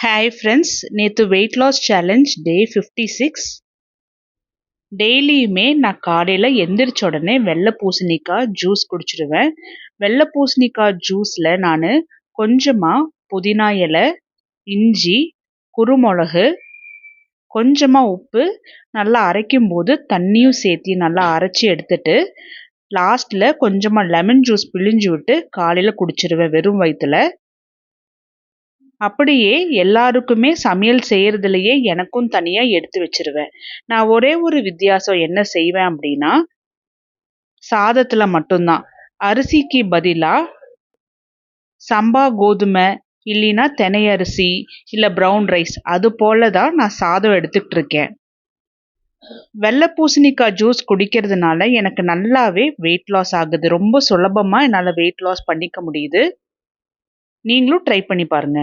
Hi friends, நேற்று weight loss challenge டே 56. டெய்லியுமே நான் காலையில் எந்திரிச்ச உடனே வெள்ளை பூசணிக்காய் ஜூஸ் குடிச்சிடுவேன். வெள்ளை பூசணிக்காய் ஜூஸில் நான் கொஞ்சமாக புதினா இலை, இஞ்சி, குருமிளகு, கொஞ்சமாக உப்பு நல்லா அரைக்கும் போது தண்ணியும் சேர்த்து நல்லா அரைச்சி எடுத்துட்டு லாஸ்ட்டில் கொஞ்சமாக லெமன் ஜூஸ் பிழிஞ்சு விட்டு காலையில் குடிச்சிடுவேன் வெறும் வயிற்றுல. அப்படியே எல்லாருக்குமே சமையல் செய்கிறதுலையே எனக்கும் தனியாக எடுத்து வச்சிருவேன். நான் ஒரே ஒரு வித்தியாசம் என்ன செய்வேன் அப்படின்னா, சாதத்தில் மட்டும்தான் அரிசிக்கு பதிலாக சம்பா கோதுமை இல்லைன்னா தினை அரிசி இல்லை ப்ரௌன் ரைஸ் அது போல தான் நான் சாதம் எடுத்துக்கிட்டு இருக்கேன். வெள்ளை பூசணிக்காய் ஜூஸ் குடிக்கிறதுனால எனக்கு நல்லாவே வெயிட் லாஸ் ஆகுது. ரொம்ப சுலபமாக என்னால் வெயிட் லாஸ் பண்ணிக்க முடியுது. நீங்களும் ட்ரை பண்ணி பாருங்கள்.